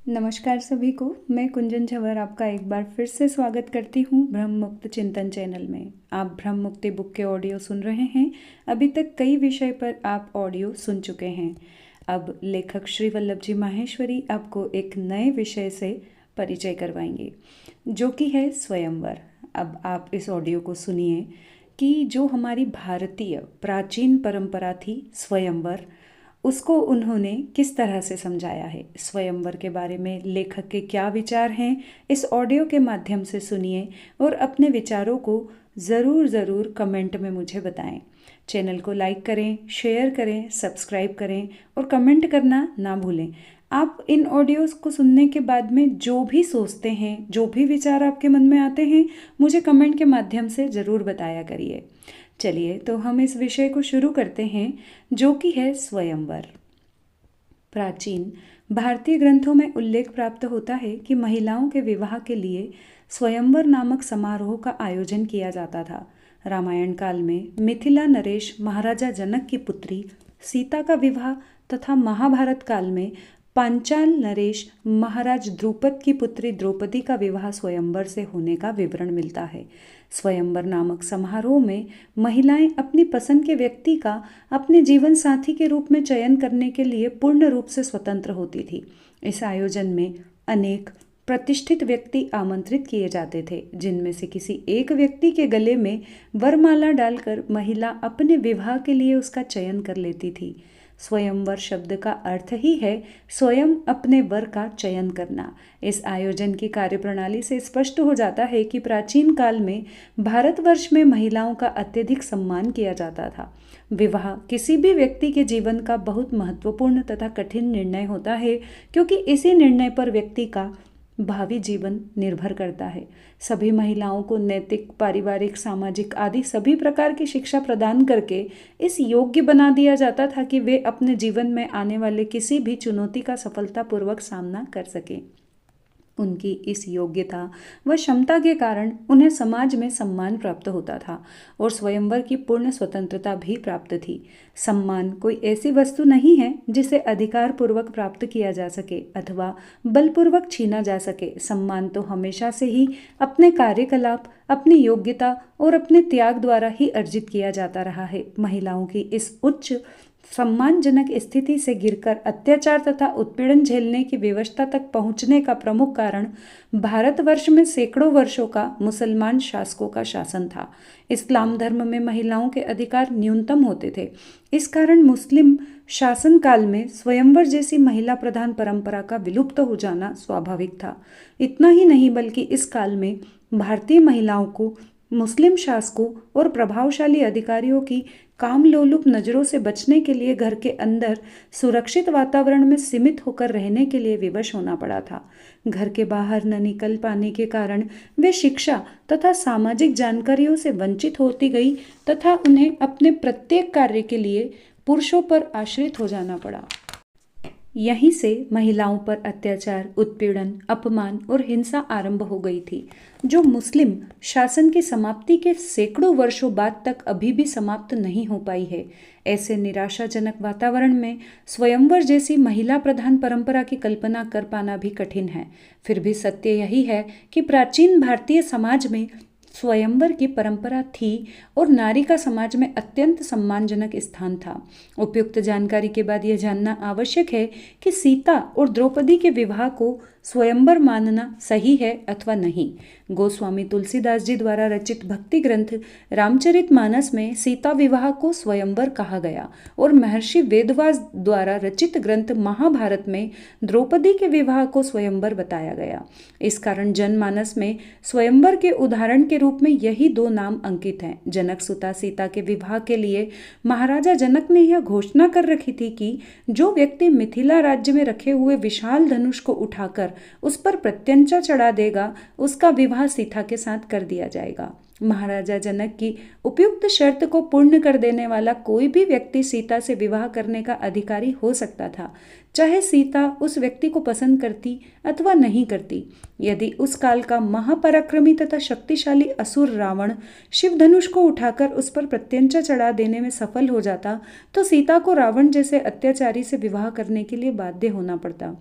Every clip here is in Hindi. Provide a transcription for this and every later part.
नमस्कार सभी को। मैं कुंजन झवर आपका एक बार फिर से स्वागत करती हूँ ब्रह्म मुक्त चिंतन चैनल में। आप ब्रह्म मुक्ति बुक के ऑडियो सुन रहे हैं। अभी तक कई विषय पर आप ऑडियो सुन चुके हैं। अब लेखक श्री वल्लभ जी माहेश्वरी आपको एक नए विषय से परिचय करवाएंगे, जो कि है स्वयंवर। अब आप इस ऑडियो को सुनिए कि जो हमारी भारतीय प्राचीन परंपरा थी स्वयंवर, उसको उन्होंने किस तरह से समझाया है। स्वयंवर के बारे में लेखक के क्या विचार हैं, इस ऑडियो के माध्यम से सुनिए और अपने विचारों को ज़रूर कमेंट में मुझे बताएं। चैनल को लाइक करें, शेयर करें, सब्सक्राइब करें और कमेंट करना ना भूलें। आप इन ऑडियोज़ को सुनने के बाद में जो भी सोचते हैं, जो भी विचार आपके मन में आते हैं, मुझे कमेंट के माध्यम से ज़रूर बताया करिए। चलिए तो हम इस विषय को शुरू करते हैं, जो कि है स्वयंवर। प्राचीन भारतीय ग्रंथों में उल्लेख प्राप्त होता है कि महिलाओं के विवाह के लिए स्वयंवर नामक समारोह का आयोजन किया जाता था। रामायण काल में मिथिला नरेश महाराजा जनक की पुत्री सीता का विवाह तथा महाभारत काल में पांचाल नरेश महाराज द्रुपद की पुत्री द्रौपदी का विवाह स्वयंवर से होने का विवरण मिलता है। स्वयंवर नामक समारोह में महिलाएं अपनी पसंद के व्यक्ति का अपने जीवन साथी के रूप में चयन करने के लिए पूर्ण रूप से स्वतंत्र होती थी। इस आयोजन में अनेक प्रतिष्ठित व्यक्ति आमंत्रित किए जाते थे, जिनमें से किसी एक व्यक्ति के गले में वरमाला डालकर महिला अपने विवाह के लिए उसका चयन कर लेती थी। स्वयंवर शब्द का अर्थ ही है स्वयं अपने वर का चयन करना। इस आयोजन की कार्यप्रणाली से स्पष्ट हो जाता है कि प्राचीन काल में भारतवर्ष में महिलाओं का अत्यधिक सम्मान किया जाता था। विवाह किसी भी व्यक्ति के जीवन का बहुत महत्वपूर्ण तथा कठिन निर्णय होता है, क्योंकि इसी निर्णय पर व्यक्ति का भावी जीवन निर्भर करता है। सभी महिलाओं को नैतिक, पारिवारिक, सामाजिक आदि सभी प्रकार की शिक्षा प्रदान करके इस योग्य बना दिया जाता था कि वे अपने जीवन में आने वाले किसी भी चुनौती का सफलतापूर्वक सामना कर सकें। उनकी इस योग्यता व क्षमता के कारण उन्हें समाज में सम्मान प्राप्त होता था और स्वयंवर की पूर्ण स्वतंत्रता भी प्राप्त थी। सम्मान कोई ऐसी वस्तु नहीं है जिसे अधिकार पूर्वक प्राप्त किया जा सके अथवा बलपूर्वक छीना जा सके। सम्मान तो हमेशा से ही अपने कार्यकलाप, अपनी योग्यता और अपने त्याग द्वारा ही अर्जित किया जाता रहा है। महिलाओं की इस उच्च सम्मानजनक स्थिति से गिरकर अत्याचार तथा उत्पीड़न झेलने की व्यवस्था तक पहुंचने का प्रमुख कारण भारतवर्ष में सैकड़ों वर्षों का मुसलमान शासकों का शासन था। इस्लाम धर्म में महिलाओं के अधिकार न्यूनतम होते थे। इस कारण मुस्लिम शासन काल में स्वयंवर जैसी महिला प्रधान परंपरा का विलुप्त हो जाना स्वाभाविक था। इतना ही नहीं, बल्कि इस काल में भारतीय महिलाओं को मुस्लिम शासकों और प्रभावशाली अधिकारियों की कामलोलुप नजरों से बचने के लिए घर के अंदर सुरक्षित वातावरण में सीमित होकर रहने के लिए विवश होना पड़ा था। घर के बाहर न निकल पाने के कारण वे शिक्षा तथा सामाजिक जानकारियों से वंचित होती गई तथा उन्हें अपने प्रत्येक कार्य के लिए पुरुषों पर आश्रित हो जाना पड़ा। यहीं से महिलाओं पर अत्याचार, उत्पीड़न, अपमान और हिंसा आरंभ हो गई थी, जो मुस्लिम शासन की समाप्ति के सैकड़ों वर्षों बाद तक अभी भी समाप्त नहीं हो पाई है। ऐसे निराशाजनक वातावरण में स्वयंवर जैसी महिला प्रधान परंपरा की कल्पना कर पाना भी कठिन है। फिर भी सत्य यही है कि प्राचीन भारतीय समाज में स्वयंवर की परंपरा थी और नारी का समाज में अत्यंत सम्मानजनक स्थान था। उपयुक्त जानकारी के बाद यह जानना आवश्यक है कि सीता और द्रौपदी के विवाह को स्वयंवर मानना सही है अथवा नहीं। गोस्वामी तुलसीदास जी द्वारा रचित भक्ति ग्रंथ रामचरितमानस में सीता विवाह को स्वयंवर कहा गया और महर्षि वेदव्यास द्वारा रचित ग्रंथ महाभारत में द्रौपदी के विवाह को स्वयंवर बताया गया। इस कारण जनमानस में स्वयंवर के उदाहरण के रूप में यही दो नाम अंकित हैं। जनक सुता सीता के विवाह के लिए महाराजा जनक ने यह घोषणा कर रखी थी कि जो व्यक्ति मिथिला राज्य में रखे हुए विशाल धनुष को उठाकर उस पर प्रत्यंचा चढ़ा देगा, उसका विवाह सीता के साथ कर दिया जाएगा। महाराजा जनक की उपयुक्त शर्त को पूर्ण कर देने वाला कोई भी व्यक्ति सीता से विवाह करने का अधिकारी हो सकता था, चाहे सीता उस व्यक्ति को पसंद करती अथवा नहीं करती। यदि उस काल का महापराक्रमी तथा शक्तिशाली असुर रावण शिव धनुष को उठाकर उस पर प्रत्यंचा चढ़ा देने में सफल हो जाता, तो सीता को रावण जैसे अत्याचारी से विवाह करने के लिए बाध्य होना पड़ता।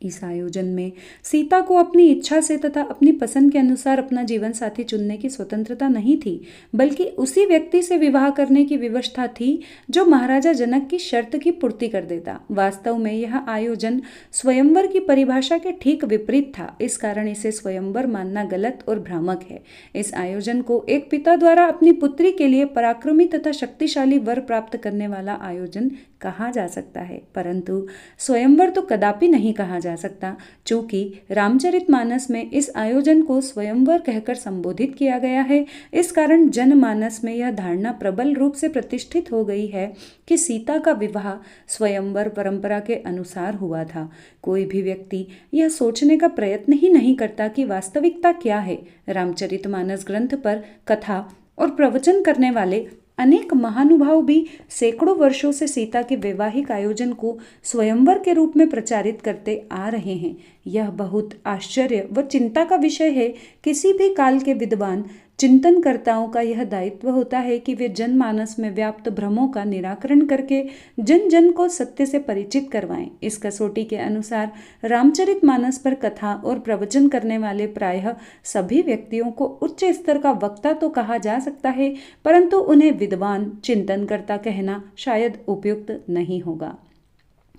इस आयोजन में सीता को अपनी इच्छा से तथा अपनी पसंद के अनुसार अपना जीवन साथी चुनने की स्वतंत्रता नहीं थी, बल्कि उसी व्यक्ति से विवाह करने की व्यवस्था थी जो महाराजा जनक की शर्त की पूर्ति कर देता। वास्तव में यह आयोजन स्वयंवर की परिभाषा के ठीक विपरीत था। इस कारण इसे स्वयंवर मानना गलत और भ्रामक है। इस आयोजन को एक पिता द्वारा अपनी पुत्री के लिए पराक्रमी तथा शक्तिशाली वर प्राप्त करने वाला आयोजन कहा जा सकता है, परंतु स्वयंवर तो कदापि नहीं कहा जा सकता। चूंकि रामचरितमानस में इस आयोजन को स्वयंवर कहकर संबोधित किया गया है, इस कारण जनमानस में यह धारणा प्रबल रूप से प्रतिष्ठित हो गई है कि सीता का विवाह स्वयंवर परंपरा के अनुसार हुआ था। कोई भी व्यक्ति यह सोचने का प्रयत्न ही नहीं करता कि वास्तविकता क्या है। रामचरितमानस ग्रंथ पर कथा और प्रवचन करने वाले अनेक महानुभाव भी सैकड़ों वर्षों से सीता के वैवाहिक आयोजन को स्वयंवर के रूप में प्रचारित करते आ रहे हैं। यह बहुत आश्चर्य व चिंता का विषय है। किसी भी काल के विद्वान चिंतनकर्ताओं का यह दायित्व होता है कि वे जनमानस में व्याप्त भ्रमों का निराकरण करके जन जन को सत्य से परिचित करवाएं। इस कसौटी के अनुसार रामचरितमानस पर कथा और प्रवचन करने वाले प्रायः सभी व्यक्तियों को उच्च स्तर का वक्ता तो कहा जा सकता है, परंतु उन्हें विद्वान चिंतनकर्ता कहना शायद उपयुक्त नहीं होगा।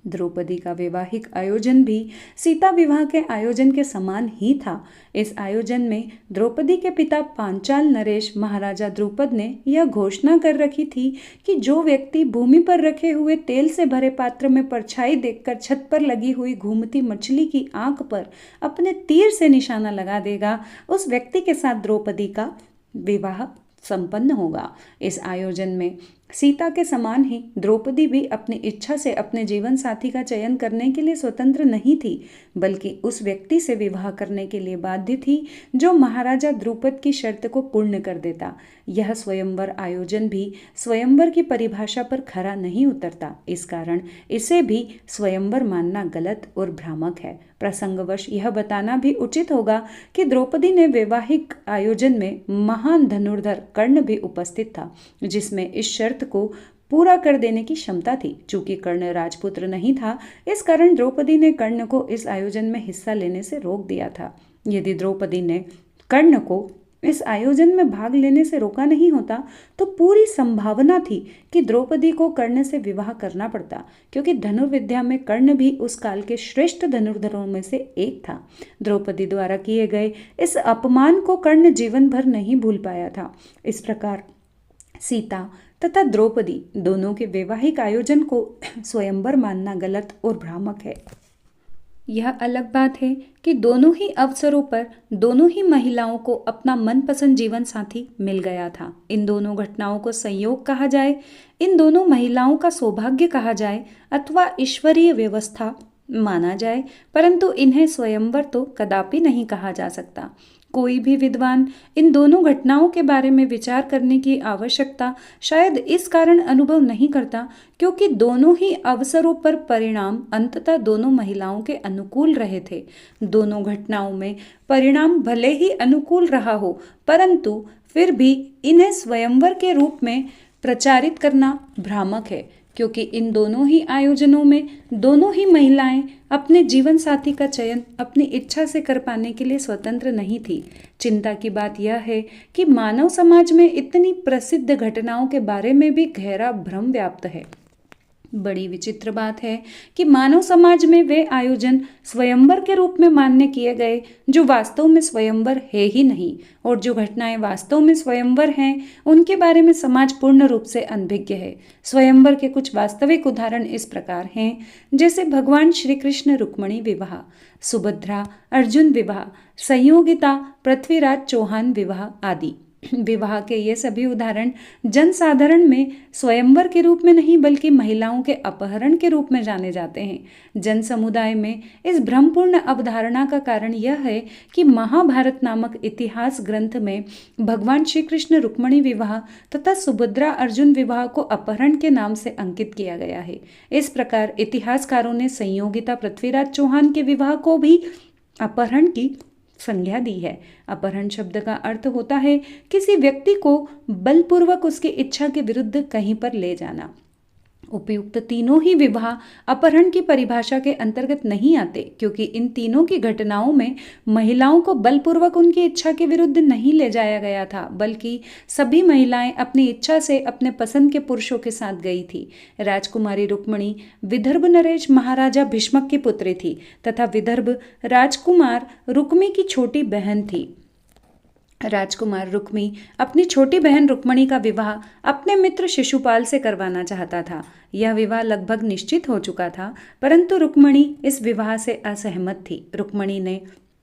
द्रौपदी का वैवाहिक आयोजन भी सीता विवाह के आयोजन के समान ही था। इस आयोजन में द्रौपदी के पिता पांचाल नरेश महाराजा द्रुपद ने यह घोषणा कर रखी थी कि जो व्यक्ति भूमि पर रखे हुए तेल से भरे पात्र में परछाई देखकर छत पर लगी हुई घूमती मछली की आंख पर अपने तीर से निशाना लगा देगा, उस व्यक्ति के साथ द्रौपदी का विवाह संपन्न होगा। इस आयोजन में सीता के समान ही द्रौपदी भी अपनी इच्छा से अपने जीवन साथी का चयन करने के लिए स्वतंत्र नहीं थी, बल्कि उस व्यक्ति से विवाह करने के लिए बाध्य थी जो महाराजा द्रुपद की शर्त को पूर्ण कर देता। यह स्वयंवर आयोजन भी स्वयंवर की परिभाषा पर खरा नहीं उतरता। इस कारण इसे भी स्वयंवर मानना गलत और भ्रामक है। प्रसंगवश यह बताना भी उचित होगा कि द्रौपदी ने वैवाहिक आयोजन में महान धनुर्धर कर्ण भी उपस्थित था, जिसमें इस शर्त को पूरा कर देने की क्षमता थी। चूंकि कर्ण राजपुत्र नहीं था, इस कारण द्रौपदी ने कर्ण को इस आयोजन में हिस्सा लेने से रोक दिया था। यदि द्रौपदी ने कर्ण को इस आयोजन में भाग लेने से रोका नहीं होता तो पूरी संभावना थी कि द्रौपदी को कर्ण से विवाह करना पड़ता, क्योंकि धनुर्विद्या में कर्ण भी उस काल के श्रेष्ठ धनुर्धरों में से एक था। द्रौपदी द्वारा किए गए इस अपमान को कर्ण जीवन भर नहीं भूल पाया था। इस प्रकार सीता तथा द्रौपदी दोनों के वैवाहिक आयोजन को स्वयंवर मानना गलत और भ्रामक है। यह अलग बात है कि दोनों ही अवसरों पर दोनों ही महिलाओं को अपना मनपसंद जीवन साथी मिल गया था। इन दोनों घटनाओं को संयोग कहा जाए, इन दोनों महिलाओं का सौभाग्य कहा जाए अथवा ईश्वरीय व्यवस्था माना जाए, परंतु इन्हें स्वयंवर तो कदापि नहीं कहा जा सकता। कोई भी विद्वान इन दोनों घटनाओं के बारे में विचार करने की आवश्यकता शायद इस कारण अनुभव नहीं करता क्योंकि दोनों ही अवसरों पर परिणाम अंततः दोनों महिलाओं के अनुकूल रहे थे। दोनों घटनाओं में परिणाम भले ही अनुकूल रहा हो, परंतु फिर भी इन्हें स्वयंवर के रूप में प्रचारित करना भ्रामक है, क्योंकि इन दोनों ही आयोजनों में दोनों ही महिलाएं अपने जीवन साथी का चयन अपनी इच्छा से कर पाने के लिए स्वतंत्र नहीं थी। चिंता की बात यह है कि मानव समाज में इतनी प्रसिद्ध घटनाओं के बारे में भी गहरा भ्रम व्याप्त है। बड़ी विचित्र बात है कि मानव समाज में वे आयोजन स्वयंवर के रूप में मान्य किए गए जो वास्तव में स्वयंवर है ही नहीं, और जो घटनाएं वास्तव में स्वयंवर हैं उनके बारे में समाज पूर्ण रूप से अनभिज्ञ है। स्वयंवर के कुछ वास्तविक उदाहरण इस प्रकार हैं, जैसे भगवान श्री कृष्ण रुक्मिणी विवाह, सुभद्रा अर्जुन विवाह, संयोगिता पृथ्वीराज चौहान विवाह आदि। विवाह के ये सभी उदाहरण जनसाधारण में स्वयंवर के रूप में नहीं बल्कि महिलाओं के अपहरण के रूप में जाने जाते हैं। जन समुदाय में इस भ्रमपूर्ण अवधारणा का कारण यह है कि महाभारत नामक इतिहास ग्रंथ में भगवान श्री कृष्ण रुक्मिणी विवाह तथा सुभद्रा अर्जुन विवाह को अपहरण के नाम से अंकित किया गया है। इस प्रकार इतिहासकारों ने संयोगिता पृथ्वीराज चौहान के विवाह को भी अपहरण की संज्ञा दी है। अपहरण शब्द का अर्थ होता है किसी व्यक्ति को बलपूर्वक उसकी इच्छा के विरुद्ध कहीं पर ले जाना। उपयुक्त तीनों ही विवाह अपहरण की परिभाषा के अंतर्गत नहीं आते, क्योंकि इन तीनों की घटनाओं में महिलाओं को बलपूर्वक उनकी इच्छा के विरुद्ध नहीं ले जाया गया था, बल्कि सभी महिलाएं अपनी इच्छा से अपने पसंद के पुरुषों के साथ गई थी। राजकुमारी रुक्मिणी विदर्भ नरेश महाराजा भीष्मक की पुत्री थी तथा विदर्भ राजकुमार रुक्मी की छोटी बहन थी। राजकुमार रुक्मी अपनी छोटी बहन रुक्मिणी का विवाह अपने मित्र शिशुपाल से करवाना चाहता था। यह विवाह लगभग निश्चित हो चुका था, परंतु रुक्मिणी इस विवाह से असहमत थी। रुक्मिणी ने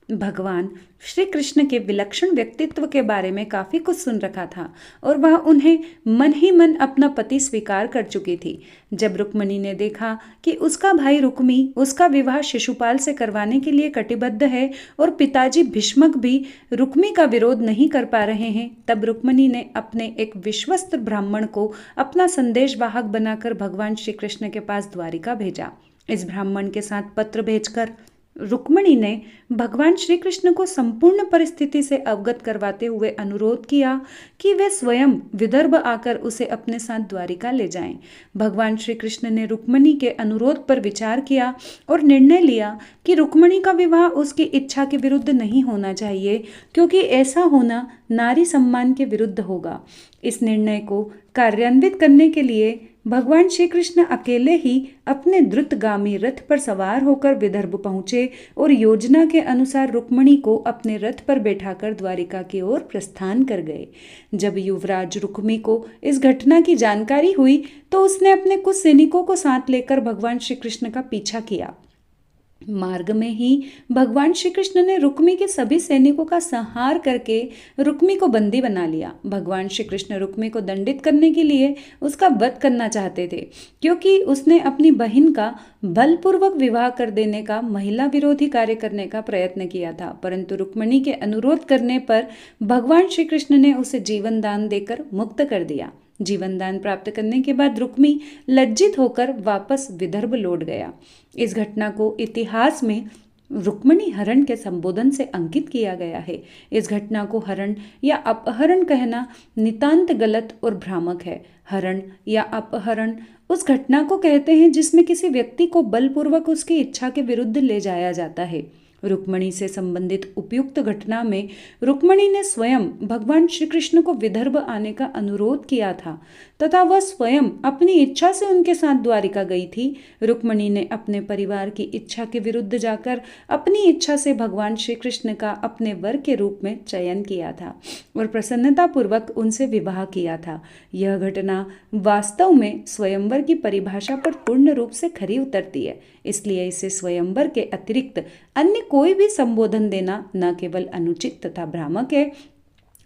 भगवान श्री कृष्ण के विलक्षण व्यक्तित्व के बारे में काफी कुछ सुन रखा था और वह उन्हें मन ही मन अपना पति स्वीकार कर चुकी थी। जब रुक्मिणी ने देखा कि उसका भाई रुक्मी उसका विवाह शिशुपाल से करवाने के लिए कटिबद्ध है और पिताजी भीष्मक भी रुक्मी का विरोध नहीं कर पा रहे हैं, तब रुक्मिणी ने अपने एक विश्वस्त ब्राह्मण को अपना संदेशवाहक बनाकर भगवान श्री कृष्ण के पास द्वारिका भेजा। इस ब्राह्मण के साथ पत्र भेजकर रुक्मिणी ने भगवान श्री कृष्ण को संपूर्ण परिस्थिति से अवगत करवाते हुए अनुरोध किया कि वे स्वयं विदर्भ आकर उसे अपने साथ द्वारिका ले जाएं। भगवान श्री कृष्ण ने रुक्मिणी के अनुरोध पर विचार किया और निर्णय लिया कि रुक्मिणी का विवाह उसकी इच्छा के विरुद्ध नहीं होना चाहिए, क्योंकि ऐसा होना नारी सम्मान के विरुद्ध होगा। इस निर्णय को कार्यान्वित करने के लिए भगवान श्री कृष्ण अकेले ही अपने द्रुतगामी रथ पर सवार होकर विदर्भ पहुंचे और योजना के अनुसार रुक्मिणी को अपने रथ पर बैठाकर द्वारिका की ओर प्रस्थान कर गए। जब युवराज रुक्मी को इस घटना की जानकारी हुई तो उसने अपने कुछ सैनिकों को साथ लेकर भगवान श्री कृष्ण का पीछा किया। मार्ग में ही भगवान श्री कृष्ण ने रुक्मी के सभी सैनिकों का संहार करके रुक्मी को बंदी बना लिया। भगवान श्री कृष्ण रुक्मी को दंडित करने के लिए उसका वध करना चाहते थे, क्योंकि उसने अपनी बहन का बलपूर्वक विवाह कर देने का महिला विरोधी कार्य करने का प्रयत्न किया था। परंतु रुक्मिणी के अनुरोध करने पर भगवान श्री कृष्ण ने उसे जीवन दान देकर मुक्त कर दिया। जीवन दान प्राप्त करने के बाद रुक्मी लज्जित होकर वापस विदर्भ लौट गया। इस घटना को इतिहास में रुक्मिणी हरण के संबोधन से अंकित किया गया है। इस घटना को हरण या अपहरण कहना नितांत गलत और भ्रामक है। हरण या अपहरण उस घटना को कहते हैं जिसमें किसी व्यक्ति को बलपूर्वक उसकी इच्छा के विरुद्ध ले जाया जाता है। रुक्मिणी से संबंधित उपयुक्त घटना में रुक्मिणी ने स्वयं भगवान श्री कृष्ण को विदर्भ आने का अनुरोध किया था तथा वह स्वयं अपनी इच्छा से उनके साथ द्वारिका गई थी। रुक्मिणी ने अपने परिवार की इच्छा के विरुद्ध जाकर अपनी इच्छा से भगवान श्री कृष्ण का अपने वर के रूप में चयन किया था और प्रसन्नतापूर्वक उनसे विवाह किया था। यह घटना वास्तव में स्वयंवर की परिभाषा पर पूर्ण रूप से खरी उतरती है, इसलिए इसे स्वयंवर के अतिरिक्त अन्य कोई भी संबोधन देना न केवल अनुचित तथा भ्रामक है,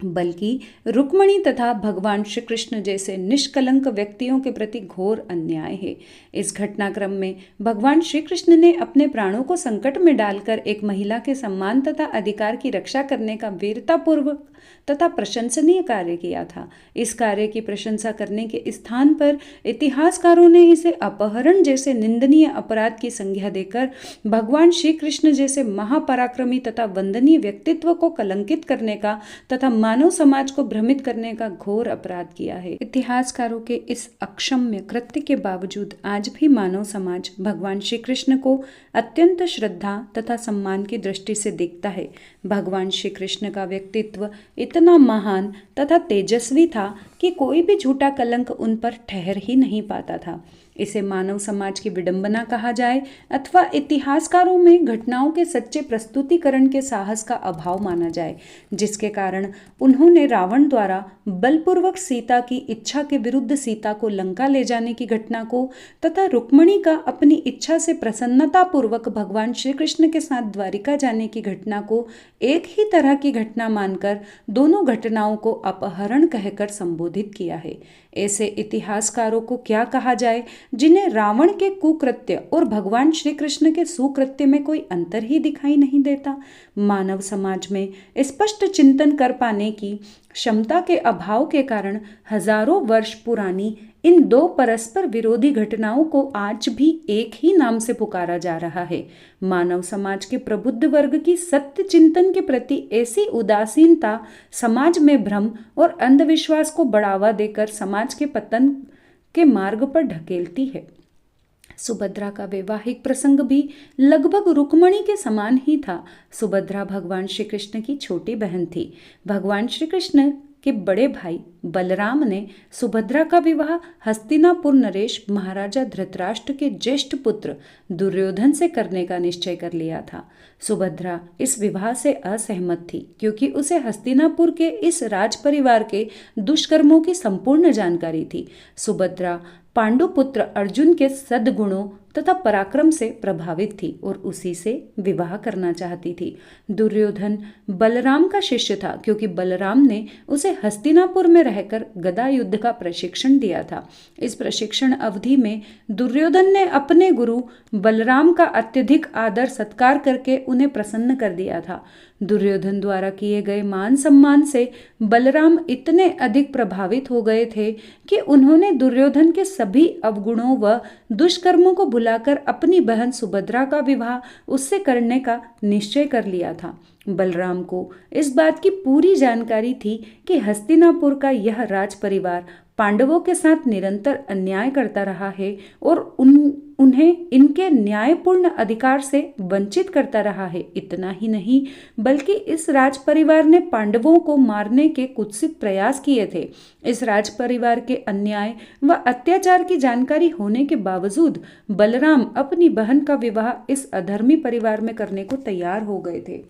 बल्कि रुक्मिणी तथा भगवान श्री कृष्ण जैसे निष्कलंक व्यक्तियों के प्रति घोर अन्याय है। इस घटनाक्रम में भगवान श्री कृष्ण ने अपने प्राणों को संकट में डालकर एक महिला के सम्मान तथा अधिकार की रक्षा करने का वीरतापूर्वक तथा प्रशंसनीय कार्य किया था। इस कार्य की प्रशंसा करने के स्थान पर इतिहासकारों ने इसे अपहरण जैसे निंदनीय अपराध की संज्ञा देकर भगवान श्री कृष्ण जैसे महापराक्रमी तथा वंदनीय व्यक्तित्व को कलंकित करने का तथा मानव समाज को भ्रमित करने का घोर अपराध किया है। इतिहासकारों के इस अक्षम्य कृत्य के बावजूद आज भी मानव समाज भगवान श्री कृष्ण को अत्यंत श्रद्धा तथा सम्मान की दृष्टि से देखता है। भगवान श्री कृष्ण का व्यक्तित्व इतना महान तथा तेजस्वी था कि कोई भी झूठा कलंक उन पर ठहर ही नहीं पाता था। इसे मानव समाज की विडंबना कहा जाए अथवा इतिहासकारों में घटनाओं के सच्चे प्रस्तुतिकरण के साहस का अभाव माना जाए, जिसके कारण उन्होंने रावण द्वारा बलपूर्वक सीता की इच्छा के विरुद्ध सीता को लंका ले जाने की घटना को तथा रुक्मिणी का अपनी इच्छा से प्रसन्नतापूर्वक भगवान श्री कृष्ण के साथ द्वारिका जाने की घटना को एक ही तरह की घटना मानकर दोनों घटनाओं को अपहरण कहकर संबोधित किया है। ऐसे इतिहासकारों को क्या कहा जाए जिन्हें रावण के कुकृत्य और भगवान श्री कृष्ण के सुकृत्य में कोई अंतर ही दिखाई नहीं देता। मानव समाज में स्पष्ट चिंतन कर पाने की क्षमता के अभाव के कारण हजारों वर्ष पुरानी इन दो परस्पर विरोधी घटनाओं को आज भी एक ही नाम से पुकारा जा रहा है। मानव समाज के प्रबुद्ध वर्ग की सत्य चिंतन के प्रति ऐसी उदासीनता समाज में भ्रम और अंधविश्वास को बढ़ावा देकर समाज के पतन के मार्ग पर ढकेलती है। सुभद्रा का वैवाहिक प्रसंग भी लगभग रुक्मणी के समान ही था। सुभद्रा भगवान श्री कृष्ण की छोटी बहन थी। भगवान श्री कृष्ण के बड़े भाई बलराम ने सुभद्रा का विवाह हस्तिनापुर नरेश महाराजा धृतराष्ट्र के ज्येष्ठ पुत्र दुर्योधन से करने का निश्चय कर लिया था। सुभद्रा इस विवाह से असहमत थी क्योंकि उसे हस्तिनापुर के इस राज परिवार के दुष्कर्मों की संपूर्ण जानकारी थी। सुभद्रा पांडुपुत्र अर्जुन के सद्गुणों तथा पराक्रम से प्रभावित थी और उसी से विवाह करना चाहती थी। दुर्योधन बलराम का शिष्य था क्योंकि बलराम ने उसे हस्तिनापुर में रहकर गदा युद्ध का प्रशिक्षण दिया था। इस प्रशिक्षण अवधि में दुर्योधन ने अपने गुरु बलराम का अत्यधिक आदर सत्कार करके उन्हें प्रसन्न कर दिया था। दुर्योधन द्वारा किए गए मान सम्मान से बलराम इतने अधिक प्रभावित हो गए थे कि उन्होंने दुर्योधन के सभी अवगुणों व दुष्कर्मों को भुलाकर अपनी बहन सुभद्रा का विवाह उससे करने का निश्चय कर लिया था। बलराम को इस बात की पूरी जानकारी थी कि हस्तिनापुर का यह राज परिवार पांडवों के साथ निरंतर अन्याय करता रहा है और उन्हें इनके न्यायपूर्ण अधिकार से वंचित करता रहा है। इतना ही नहीं बल्कि इस राज परिवार ने पांडवों को मारने के कुत्सित प्रयास किए थे। इस राज परिवार के अन्याय व अत्याचार की जानकारी होने के बावजूद बलराम अपनी बहन का विवाह इस अधर्मी परिवार में करने को तैयार हो गए थे।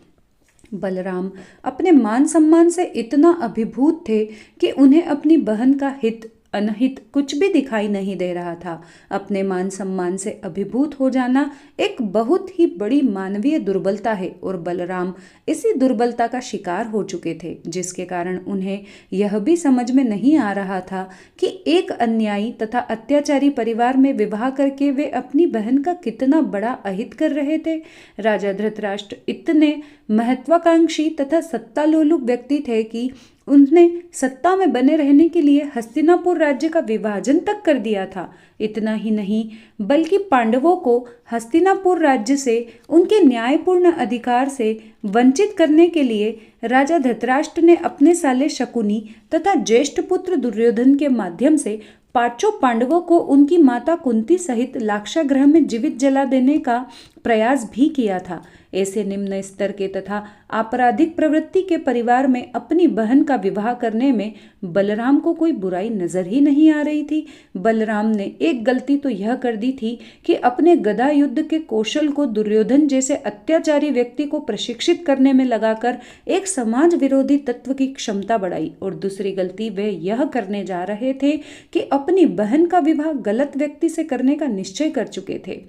बलराम अपने मान सम्मान से इतना अभिभूत थे कि उन्हें अपनी बहन का हित अनहित कुछ भी दिखाई नहीं दे रहा था। अपने मान सम्मान से अभिभूत हो जाना एक बहुत ही बड़ी मानवीय दुर्बलता है और बलराम इसी दुर्बलता का शिकार हो चुके थे, जिसके कारण उन्हें यह भी समझ में नहीं आ रहा था कि एक अन्यायी तथा अत्याचारी परिवार में विवाह करके वे अपनी बहन का कितना बड़ा अहित कर रहे थे। राजा धृतराष्ट्र इतने महत्वाकांक्षी तथा सत्तालोलुप व्यक्ति थे कि उन्होंने सत्ता में बने रहने के लिए हस्तिनापुर राज्य का विभाजन तक कर दिया था। इतना ही नहीं बल्कि पांडवों को हस्तिनापुर राज्य से उनके न्यायपूर्ण अधिकार से वंचित करने के लिए राजा धृतराष्ट्र ने अपने साले शकुनी तथा ज्येष्ठ पुत्र दुर्योधन के माध्यम से पांचों पांडवों को उनकी माता कुंती सहित लाक्षागृह में जीवित जला देने का प्रयास भी किया था। ऐसे निम्न स्तर के तथा आपराधिक प्रवृत्ति के परिवार में अपनी बहन का विवाह करने में बलराम को कोई बुराई नजर ही नहीं आ रही थी। बलराम ने एक गलती तो यह कर दी थी कि अपने गदा युद्ध के कौशल को दुर्योधन जैसे अत्याचारी व्यक्ति को प्रशिक्षित करने में लगाकर एक समाज विरोधी तत्व की क्षमता बढ़ाई, और दूसरी गलती वे यह करने जा रहे थे कि अपनी बहन का विवाह गलत व्यक्ति से करने का निश्चय कर चुके थे।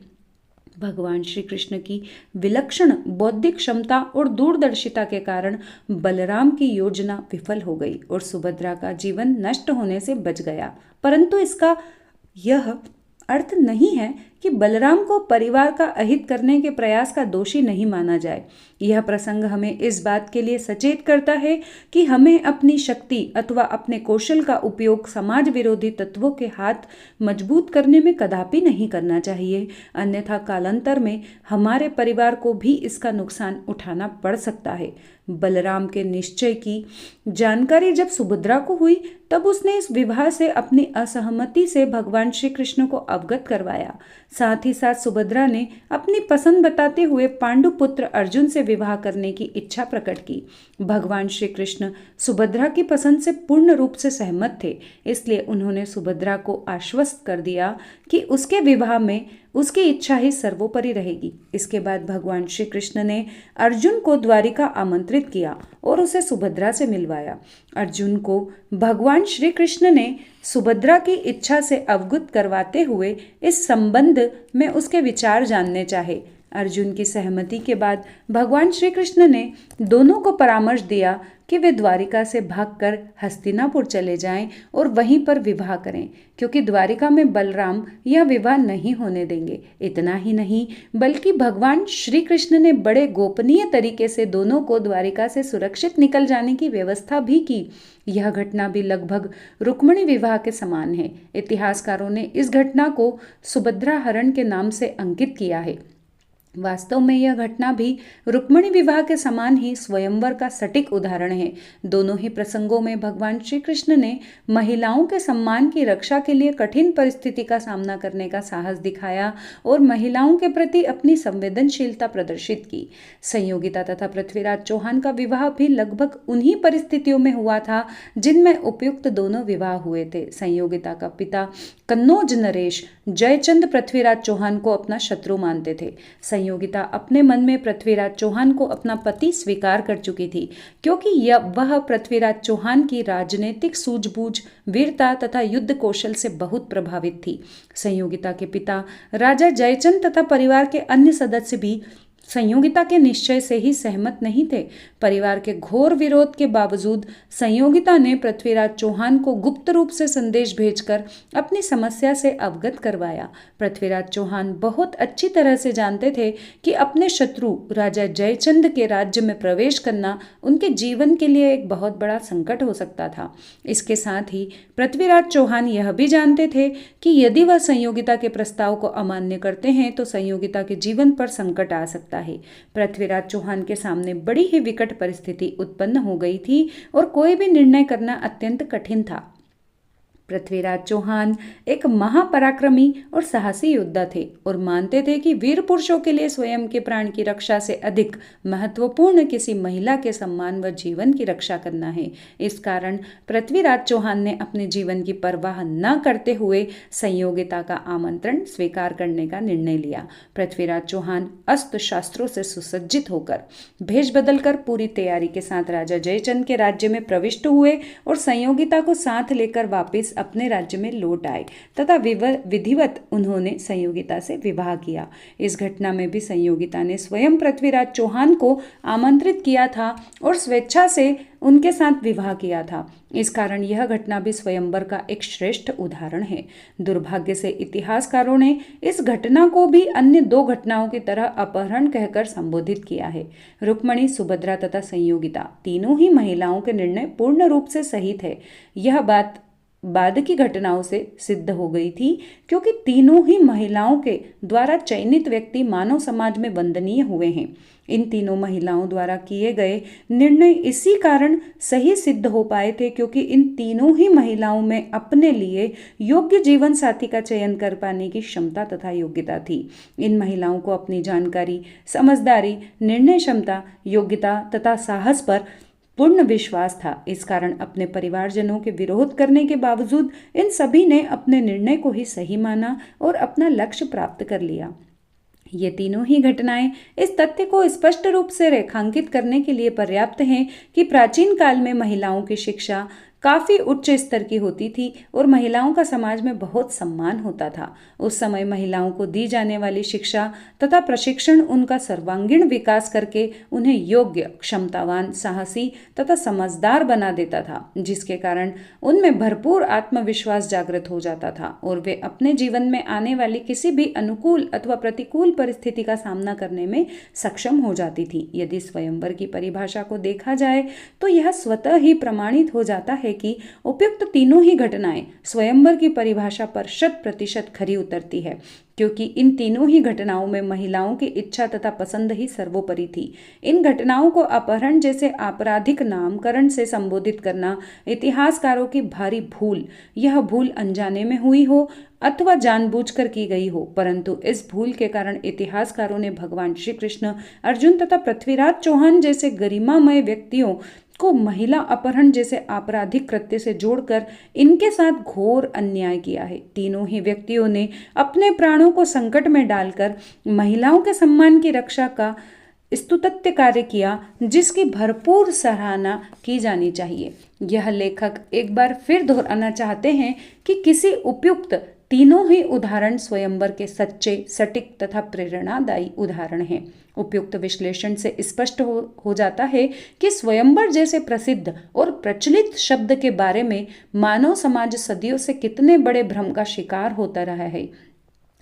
भगवान श्री कृष्ण की विलक्षण बौद्धिक क्षमता और दूरदर्शिता के कारण बलराम की योजना विफल हो गई और सुभद्रा का जीवन नष्ट होने से बच गया। परंतु इसका यह अर्थ नहीं है कि बलराम को परिवार का अहित करने के प्रयास का दोषी नहीं माना जाए। यह प्रसंग हमें इस बात के लिए सचेत करता है कि हमें अपनी शक्ति अथवा अपने कौशल का उपयोग समाज विरोधी तत्वों के हाथ मजबूत करने में कदापि नहीं करना चाहिए, अन्यथा कालांतर में हमारे परिवार को भी इसका नुकसान उठाना पड़ सकता है। बलराम के निश्चय की जानकारी जब सुभद्रा को हुई तब उसने इस विवाह से अपनी असहमति से भगवान श्री कृष्ण को अवगत करवाया। साथ ही साथ सुभद्रा ने अपनी पसंद बताते हुए पांडुपुत्र अर्जुन से विवाह करने की इच्छा प्रकट की। भगवान श्री कृष्ण सुभद्रा की पसंद से पूर्ण रूप से सहमत थे, इसलिए उन्होंने सुभद्रा को आश्वस्त कर दिया कि उसके विवाह में उसकी इच्छा ही सर्वोपरि रहेगी। इसके बाद भगवान श्री कृष्ण ने अर्जुन को द्वारिका आमंत्रित किया और उसे सुभद्रा से मिलवाया। अर्जुन को भगवान श्री कृष्ण ने सुभद्रा की इच्छा से अवगत करवाते हुए इस संबंध में उसके विचार जानने चाहे। अर्जुन की सहमति के बाद भगवान श्री कृष्ण ने दोनों को परामर्श दिया कि वे द्वारिका से भागकर हस्तिनापुर चले जाएं और वहीं पर विवाह करें, क्योंकि द्वारिका में बलराम यह विवाह नहीं होने देंगे। इतना ही नहीं बल्कि भगवान श्री कृष्ण ने बड़े गोपनीय तरीके से दोनों को द्वारिका से सुरक्षित निकल जाने की व्यवस्था भी की। यह घटना भी लगभग रुक्मिणी विवाह के समान है। इतिहासकारों ने इस घटना को सुभद्रा हरण के नाम से अंकित किया है। वास्तव में यह घटना भी रुक्मिणी विवाह के समान ही स्वयंवर का सटीक उदाहरण है। दोनों ही प्रसंगों में भगवान श्री कृष्ण ने महिलाओं के सम्मान की रक्षा के लिए कठिन परिस्थिति का सामना करने का साहस दिखाया और महिलाओं के प्रति अपनी संवेदनशीलता प्रदर्शित की। संयोगिता तथा पृथ्वीराज चौहान का विवाह भी लगभग उन्हीं परिस्थितियों में हुआ था जिनमें उपयुक्त दोनों विवाह हुए थे। संयोगिता का पिता कन्नौज नरेश जयचंद पृथ्वीराज चौहान को अपना शत्रु मानते थे। संयोगिता अपने मन में पृथ्वीराज चौहान को अपना पति स्वीकार कर चुकी थी, क्योंकि वह पृथ्वीराज चौहान की राजनीतिक सूझबूझ, वीरता तथा युद्ध कौशल से बहुत प्रभावित थी। संयोगिता के पिता राजा जयचंद तथा परिवार के अन्य सदस्य भी संयोगिता के निश्चय से ही सहमत नहीं थे। परिवार के घोर विरोध के बावजूद संयोगिता ने पृथ्वीराज चौहान को गुप्त रूप से संदेश भेजकर अपनी समस्या से अवगत करवाया। पृथ्वीराज चौहान बहुत अच्छी तरह से जानते थे कि अपने शत्रु राजा जयचंद के राज्य में प्रवेश करना उनके जीवन के लिए एक बहुत बड़ा संकट हो सकता था। इसके साथ ही पृथ्वीराज चौहान यह भी जानते थे कि यदि वह संयोगिता के प्रस्ताव को अमान्य करते हैं तो संयोगिता के जीवन पर संकट आ सकता है। पृथ्वीराज चौहान के सामने बड़ी ही विकट परिस्थिति उत्पन्न हो गई थी और कोई भी निर्णय करना अत्यंत कठिन था। पृथ्वीराज चौहान एक महापराक्रमी और साहसी योद्धा थे और मानते थे कि वीर पुरुषों के लिए स्वयं के प्राण की रक्षा से अधिक महत्वपूर्ण किसी महिला के सम्मान व जीवन की रक्षा करना है। इस कारण पृथ्वीराज चौहान ने अपने जीवन की परवाह न करते हुए संयोगिता का आमंत्रण स्वीकार करने का निर्णय लिया। पृथ्वीराज चौहान अस्त्र शास्त्रों से सुसज्जित होकर भेष बदलकर पूरी तैयारी के साथ राजा जयचंद के राज्य में प्रविष्ट हुए और संयोगिता को साथ लेकर वापस अपने राज्य में लौट आए तथा विधिवत उन्होंने संयोगिता से विवाह किया। इस घटना में भी संयोगिता ने स्वयं पृथ्वीराज चौहान को आमंत्रित किया था और स्वेच्छा से उनके साथ विवाह किया था। इस कारण यह घटना भी स्वयंवर का एक श्रेष्ठ उदाहरण है। दुर्भाग्य से इतिहासकारों ने इस घटना को भी अन्य दो घटनाओं की तरह अपहरण कहकर संबोधित किया है। रुक्मिणी, सुभद्रा तथा संयोगिता तीनों ही महिलाओं के निर्णय पूर्ण रूप से सही थे। यह बात बाद की घटनाओं से सिद्ध हो गई थी, क्योंकि तीनों ही महिलाओं के द्वारा चयनित व्यक्ति मानव समाज में वंदनीय हुए हैं। इन तीनों महिलाओं द्वारा किए गए निर्णय इसी कारण सही सिद्ध हो पाए थे, क्योंकि इन तीनों ही महिलाओं में अपने लिए योग्य जीवन साथी का चयन कर पाने की क्षमता तथा योग्यता थी। इन महिलाओं को अपनी जानकारी, समझदारी, निर्णय क्षमता, योग्यता तथा साहस पर पूर्ण विश्वास था। इस कारण अपने परिवारजनों के विरोध करने के बावजूद इन सभी ने अपने निर्णय को ही सही माना और अपना लक्ष्य प्राप्त कर लिया। ये तीनों ही घटनाएं इस तथ्य को स्पष्ट रूप से रेखांकित करने के लिए पर्याप्त हैं कि प्राचीन काल में महिलाओं की शिक्षा काफ़ी उच्च स्तर की होती थी और महिलाओं का समाज में बहुत सम्मान होता था। उस समय महिलाओं को दी जाने वाली शिक्षा तथा प्रशिक्षण उनका सर्वांगीण विकास करके उन्हें योग्य, क्षमतावान, साहसी तथा समझदार बना देता था, जिसके कारण उनमें भरपूर आत्मविश्वास जागृत हो जाता था और वे अपने जीवन में आने वाली किसी भी अनुकूल अथवा प्रतिकूल परिस्थिति का सामना करने में सक्षम हो जाती थी। यदि स्वयंवर की परिभाषा को देखा जाए तो यह स्वतः ही प्रमाणित हो जाता है कि उपयुक्त तीनों ही घटनाएं स्वयंवर की परिभाषा पर 100% खरी उतरती है, क्योंकि इन तीनों ही घटनाओं में महिलाओं की इच्छा तथा पसंद ही सर्वोपरि थी। इन घटनाओं को अपहरण जैसे आपराधिक नामकरण से संबोधित करना इतिहासकारों की भारी भूल, यह भूल अनजाने में हुई हो अथवा जानबूझकर की गई हो, परंतु इस भूल के कारण इतिहासकारों ने भगवान श्री कृष्ण, अर्जुन तथा पृथ्वीराज चौहान जैसे गरिमामय व्यक्तियों को महिला अपहरण जैसे आपराधिक कृत्य से जोड़कर इनके साथ घोर अन्याय किया है। तीनों ही व्यक्तियों ने अपने प्राणों को संकट में डालकर महिलाओं के सम्मान की रक्षा का स्तुत्य कार्य किया, जिसकी भरपूर सराहना की जानी चाहिए। यह लेखक एक बार फिर दोहराना चाहते हैं कि किसी उपयुक्त तीनों ही उदाहरण स्वयंवर के सच्चे, सटीक तथा प्रेरणादायी उदाहरण हैं। उपयुक्त विश्लेषण से स्पष्ट हो जाता है कि स्वयंवर जैसे प्रसिद्ध और प्रचलित शब्द के बारे में मानव समाज सदियों से कितने बड़े भ्रम का शिकार होता रहा है।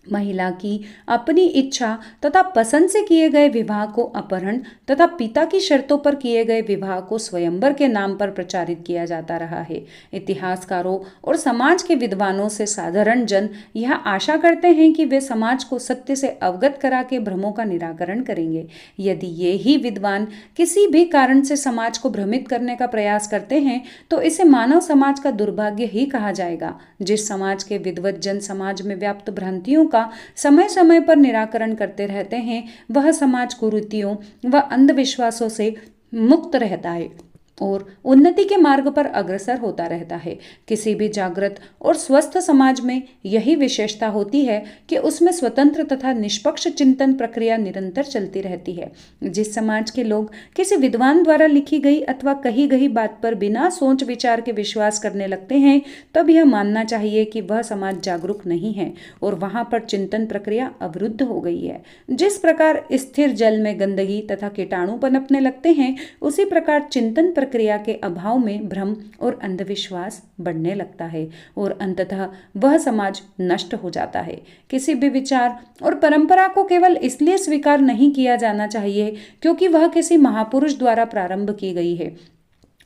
महिला की अपनी इच्छा तथा पसंद से किए गए विवाह को अपहरण तथा पिता की शर्तों पर किए गए विवाह को स्वयंवर के नाम पर प्रचारित किया जाता रहा है। इतिहासकारों और समाज के विद्वानों से साधारण जन यह आशा करते हैं कि वे समाज को सत्य से अवगत करा के भ्रमों का निराकरण करेंगे। यदि ये ही विद्वान किसी भी कारण से समाज को भ्रमित करने का प्रयास करते हैं तो इसे मानव समाज का दुर्भाग्य ही कहा जाएगा। जिस समाज के विद्वत जन समाज में व्याप्त भ्रांतियों का समय समय पर निराकरण करते रहते हैं वह समाज कुरीतियों व अंधविश्वासों से मुक्त रहता है और उन्नति के मार्ग पर अग्रसर होता रहता है। किसी भी जागृत और स्वस्थ समाज में यही विशेषता होती है कि उसमें स्वतंत्र तथा निष्पक्ष चिंतन प्रक्रिया निरंतर चलती रहती है। जिस समाज के लोग किसी विद्वान द्वारा लिखी गई अथवा कही गई बात पर बिना सोच विचार के विश्वास करने लगते हैं तब यह मानना चाहिए कि वह समाज जागरूक नहीं है और वहां पर चिंतन प्रक्रिया अवरुद्ध हो गई है। जिस प्रकार स्थिर जल में गंदगी तथा कीटाणु पनपने लगते हैं उसी प्रकार चिंतन प्रक्रिया के अभाव में भ्रम और अंधविश्वास बढ़ने लगता है और अंततः वह समाज नष्ट हो जाता है। किसी भी विचार और परंपरा को केवल इसलिए स्वीकार नहीं किया जाना चाहिए क्योंकि वह किसी महापुरुष द्वारा प्रारंभ की गई है।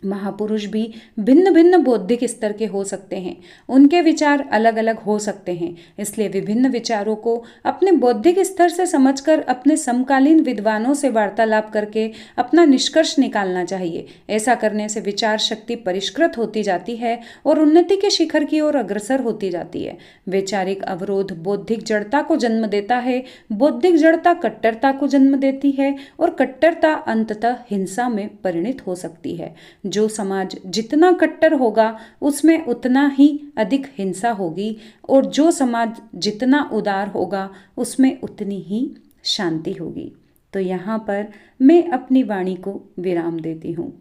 महापुरुष भी भिन्न भिन्न बौद्धिक स्तर के हो सकते हैं, उनके विचार अलग अलग हो सकते हैं, इसलिए विभिन्न विचारों को अपने बौद्धिक स्तर से समझकर अपने समकालीन विद्वानों से वार्तालाप करके अपना निष्कर्ष निकालना चाहिए। ऐसा करने से विचार शक्ति परिष्कृत होती जाती है और उन्नति के शिखर की ओर अग्रसर होती जाती है। वैचारिक अवरोध बौद्धिक जड़ता को जन्म देता है, बौद्धिक जड़ता कट्टरता को जन्म देती है और कट्टरता अंततः हिंसा में परिणित हो सकती है। जो समाज जितना कट्टर होगा उसमें उतना ही अधिक हिंसा होगी और जो समाज जितना उदार होगा उसमें उतनी ही शांति होगी। तो यहाँ पर मैं अपनी वाणी को विराम देती हूँ।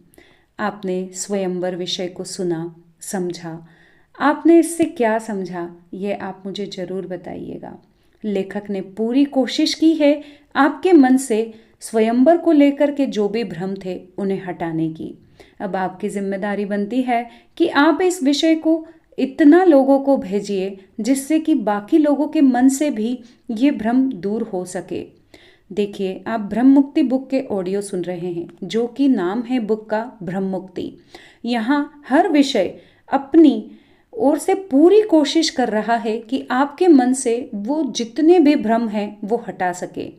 आपने स्वयंवर विषय को सुना, समझा, आपने इससे क्या समझा ये आप मुझे ज़रूर बताइएगा। लेखक ने पूरी कोशिश की है आपके मन से स्वयंवर को लेकर के जो भी भ्रम थे उन्हें हटाने की। अब आपकी जिम्मेदारी बनती है कि आप इस विषय को इतना लोगों को भेजिए जिससे कि बाकी लोगों के मन से भी ये भ्रम दूर हो सके। देखिए, आप ब्रह्म मुक्ति बुक के ऑडियो सुन रहे हैं जो कि नाम है बुक का ब्रह्म मुक्ति। यहाँ हर विषय अपनी ओर से पूरी कोशिश कर रहा है कि आपके मन से वो जितने भी भ्रम हैं वो हटा सके।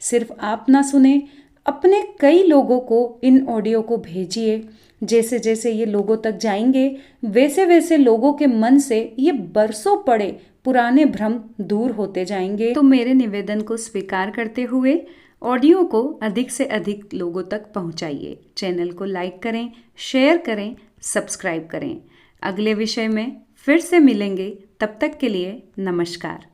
सिर्फ आप ना सुने, अपने कई लोगों को इन ऑडियो को भेजिए। जैसे जैसे ये लोगों तक जाएंगे वैसे वैसे लोगों के मन से ये बरसों पड़े पुराने भ्रम दूर होते जाएंगे। तो मेरे निवेदन को स्वीकार करते हुए ऑडियो को अधिक से अधिक लोगों तक पहुंचाइए। चैनल को लाइक करें, शेयर करें, सब्सक्राइब करें। अगले विषय में फिर से मिलेंगे, तब तक के लिए नमस्कार।